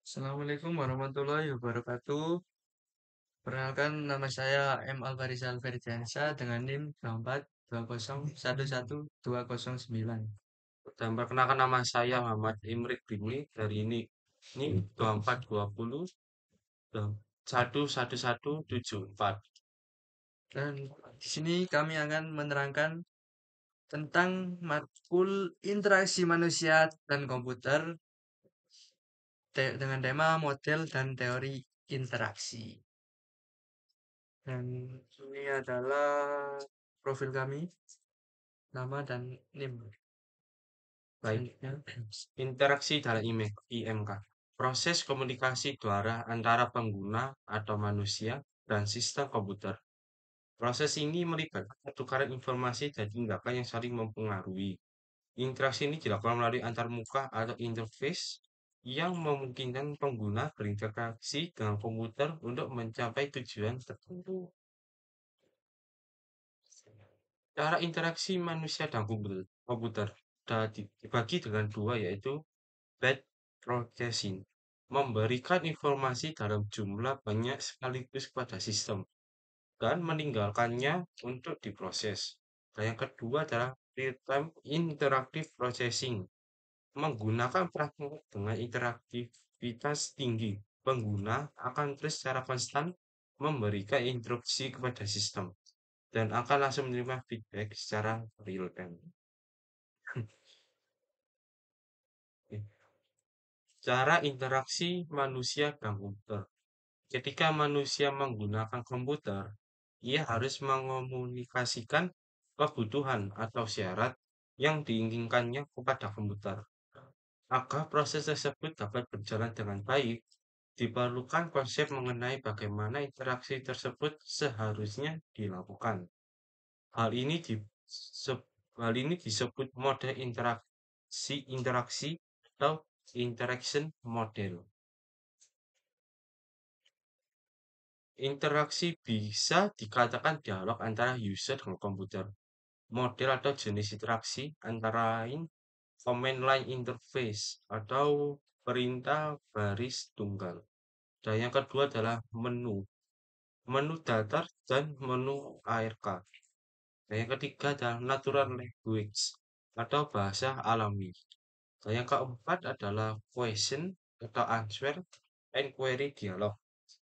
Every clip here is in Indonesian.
Assalamualaikum warahmatullahi wabarakatuh. Perkenalkan nama saya M. Alvarizal Ferdiansyah dengan NIM 2420111209. Dan perkenalkan nama saya Muhammad Imrik Bimli dari ini 2420 11174. Dan di sini kami akan menerangkan tentang matkul interaksi manusia dan komputer dengan tema model dan teori interaksi. Dan ini adalah profil kami, nama dan NIM. Baik, Selanjutnya. interaksi dalam IMK. Proses komunikasi suara antara pengguna atau manusia dan sistem komputer. Proses ini melibatkan pertukaran informasi dan tindakan yang saling mempengaruhi. Interaksi ini dilakukan melalui antarmuka atau interface yang memungkinkan pengguna berinteraksi dengan komputer untuk mencapai tujuan tertentu. Cara interaksi manusia dan komputer dibagi dengan dua, yaitu batch processing, memberikan informasi dalam jumlah banyak sekaligus pada sistem, dan meninggalkannya untuk diproses. Dan yang kedua adalah real-time interactive processing, menggunakan perangkat dengan interaktivitas tinggi. Pengguna akan terus secara konstan memberikan instruksi kepada sistem dan akan langsung menerima feedback secara real time. Cara interaksi manusia dan komputer. Ketika manusia menggunakan komputer, ia harus mengomunikasikan kebutuhan atau syarat yang diinginkannya kepada komputer. Agar proses tersebut dapat berjalan dengan baik, diperlukan konsep mengenai bagaimana interaksi tersebut seharusnya dilakukan. Hal ini disebut, hal ini disebut model interaksi atau interaction model. Interaksi bisa dikatakan dialog antara user dengan komputer. Model atau jenis interaksi antara lain command line interface atau perintah baris tunggal. Dan yang kedua adalah menu. Menu datar dan menu ARK. Dan yang ketiga adalah natural language atau bahasa alami. Dan yang keempat adalah question atau answer and query dialog.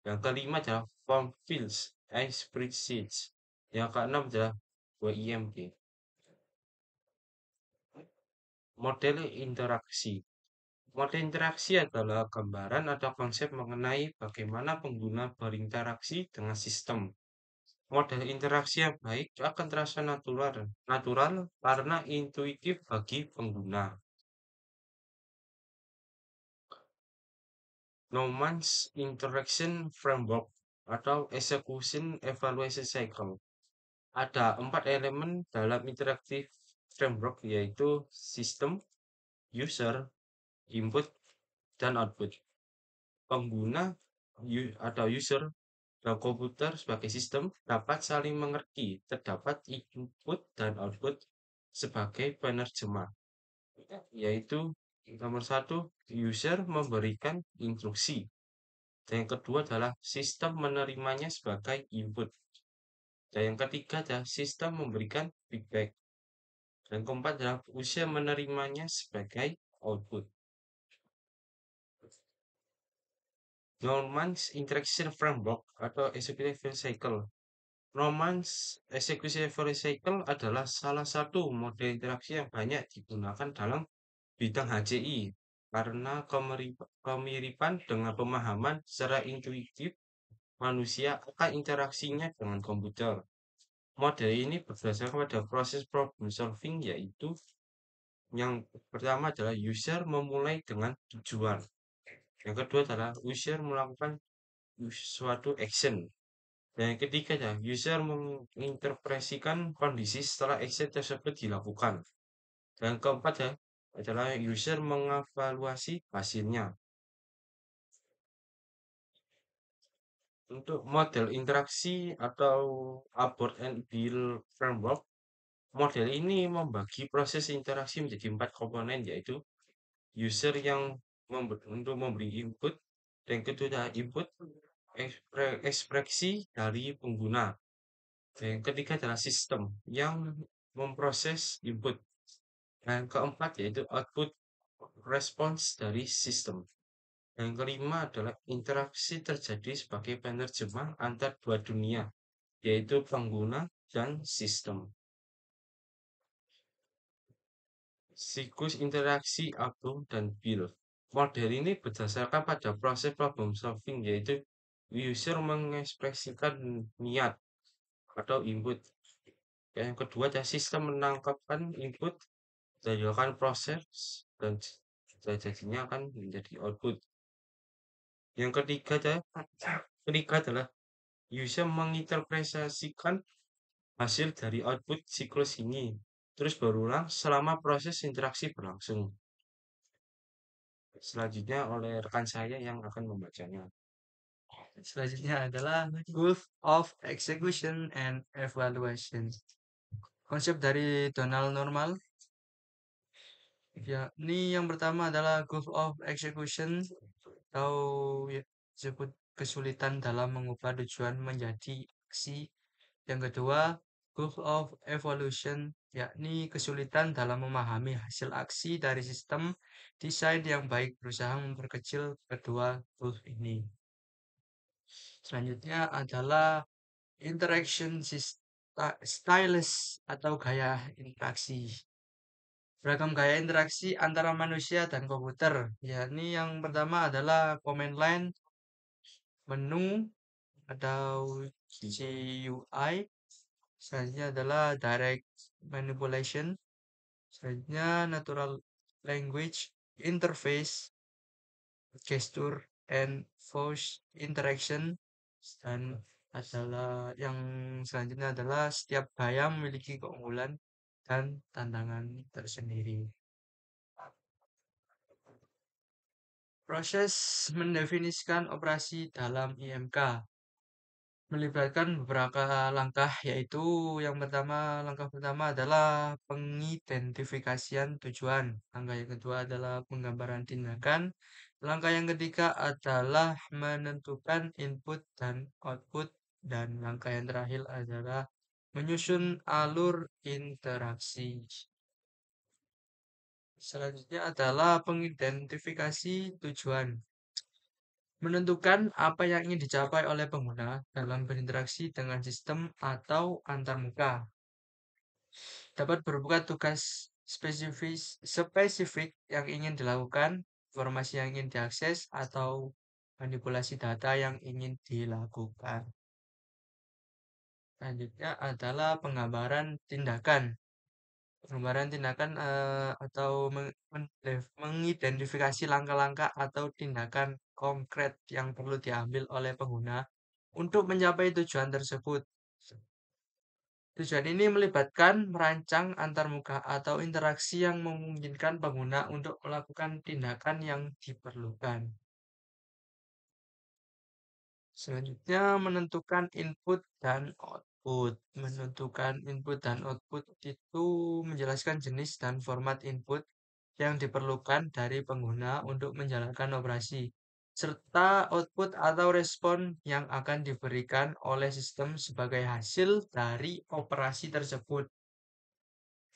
Yang kelima adalah form fields and spreadsheets. Yang keenam adalah WIMP. Model interaksi. Model interaksi adalah gambaran atau konsep mengenai bagaimana pengguna berinteraksi dengan sistem. Model interaksi yang baik akan terasa natural karena intuitif bagi pengguna. Nomans Interaction Framework atau Execution Evaluation Cycle. Ada 4 elemen dalam interactive framework, yaitu sistem, user, input, dan output. Pengguna atau user dan komputer sebagai sistem dapat saling mengerti. Terdapat input dan output sebagai penerjemah, yaitu nomor satu, user memberikan instruksi. Dan yang kedua adalah sistem menerimanya sebagai input. Dan yang ketiga adalah sistem memberikan feedback. Dan keempat adalah user menerimanya sebagai output. Normans Interaction Framework atau Executive Cycle. Normans Executive Cycle adalah salah satu model interaksi yang banyak digunakan dalam bidang HCI karena kemiripan dengan pemahaman secara intuitif manusia akan interaksinya dengan komputer. Model ini berdasarkan pada proses problem solving, yaitu yang pertama adalah user memulai dengan tujuan. Yang kedua adalah user melakukan suatu action. Dan yang ketiga adalah user menginterpretasikan kondisi setelah action tersebut dilakukan. Dan yang keempat adalah user mengevaluasi hasilnya. Untuk model interaksi atau abort and build framework, model ini membagi proses interaksi menjadi 4 komponen, yaitu user yang untuk memberi input, dan kedua input ekspresi dari pengguna. Dan yang ketiga adalah sistem yang memproses input. Dan yang keempat yaitu output respons dari sistem. Dan yang kelima adalah interaksi terjadi sebagai penerjemah antar dua dunia, yaitu pengguna dan sistem. Siklus interaksi Abu dan Bill. Model ini berdasarkan pada proses problem solving, yaitu user mengekspresikan niat atau input. Yang kedua adalah sistem menangkapkan input dan dilakukan proses dan jadinya akan menjadi output. Yang ketiga adalah user menginterpretasikan hasil dari output siklus ini terus berulang selama proses interaksi berlangsung. Selanjutnya oleh rekan saya yang akan membacanya. Selanjutnya adalah Growth of Execution and Evaluation. Konsep dari Donald Normal. Ya, ini yang pertama adalah growth of execution atau ya, disebut kesulitan dalam mengubah tujuan menjadi aksi. Yang kedua, growth of evolution, yakni kesulitan dalam memahami hasil aksi dari sistem desain yang baik berusaha memperkecil kedua growth ini. Selanjutnya adalah interaction stylus atau gaya interaksi. Beragam gaya interaksi antara manusia dan komputer. Yakni yang pertama adalah command line, menu atau GUI. Selanjutnya adalah direct manipulation. Selanjutnya natural language interface, gesture and voice interaction. Dan adalah yang selanjutnya adalah setiap gaya memiliki keunggulan dan tantangan tersendiri. Proses mendefinisikan operasi dalam IMK melibatkan beberapa langkah, yaitu langkah pertama adalah pengidentifikasian tujuan. Langkah yang kedua adalah penggambaran tindakan. Langkah yang ketiga adalah menentukan input dan output. Dan langkah yang terakhir adalah menyusun alur interaksi. Selanjutnya adalah pengidentifikasi tujuan. Menentukan apa yang ingin dicapai oleh pengguna dalam berinteraksi dengan sistem atau antarmuka. Dapat berupa tugas spesifik yang ingin dilakukan, informasi yang ingin diakses, atau manipulasi data yang ingin dilakukan. Selanjutnya adalah penggambaran tindakan. Penggambaran tindakan atau mengidentifikasi langkah-langkah atau tindakan konkret yang perlu diambil oleh pengguna untuk mencapai tujuan tersebut. Tujuan ini melibatkan merancang antarmuka atau interaksi yang memungkinkan pengguna untuk melakukan tindakan yang diperlukan. Selanjutnya, menentukan input dan output. Menentukan input dan output itu menjelaskan jenis dan format input yang diperlukan dari pengguna untuk menjalankan operasi, serta output atau respon yang akan diberikan oleh sistem sebagai hasil dari operasi tersebut.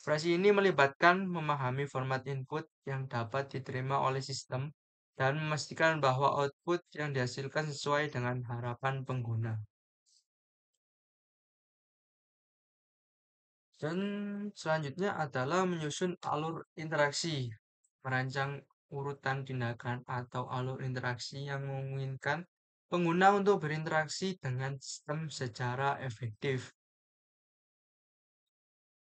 Operasi ini melibatkan memahami format input yang dapat diterima oleh sistem dan memastikan bahwa output yang dihasilkan sesuai dengan harapan pengguna. Dan selanjutnya adalah menyusun alur interaksi, merancang urutan tindakan atau alur interaksi yang memungkinkan pengguna untuk berinteraksi dengan sistem secara efektif.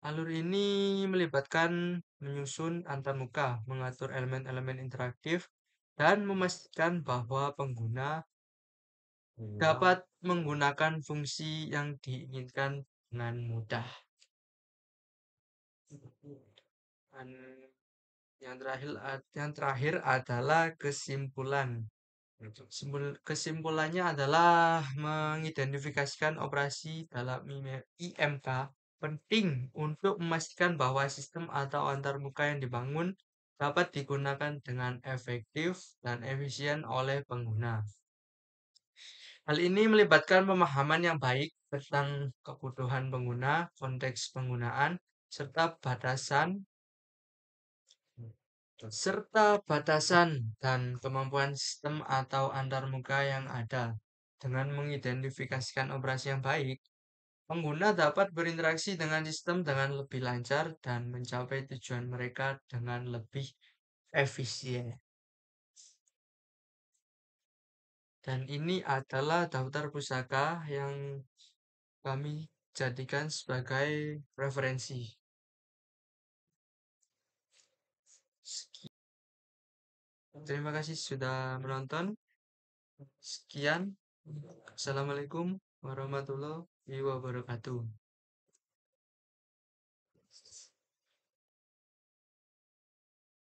Alur ini melibatkan menyusun antarmuka, mengatur elemen-elemen interaktif, dan memastikan bahwa pengguna dapat menggunakan fungsi yang diinginkan dengan mudah. Dan yang terakhir adalah kesimpulan. Kesimpulannya adalah mengidentifikasikan operasi dalam IMK penting untuk memastikan bahwa sistem atau antarmuka yang dibangun dapat digunakan dengan efektif dan efisien oleh pengguna. Hal ini melibatkan pemahaman yang baik tentang kebutuhan pengguna, konteks penggunaan, serta batasan dan kemampuan sistem atau antarmuka yang ada. Dengan mengidentifikasikan operasi yang baik, pengguna dapat berinteraksi dengan sistem dengan lebih lancar dan mencapai tujuan mereka dengan lebih efisien. Dan ini adalah daftar pusaka yang kami jadikan sebagai referensi. Terima kasih sudah menonton. Sekian. Assalamualaikum warahmatullahi wabarakatuh.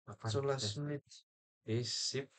11 menit. Sip.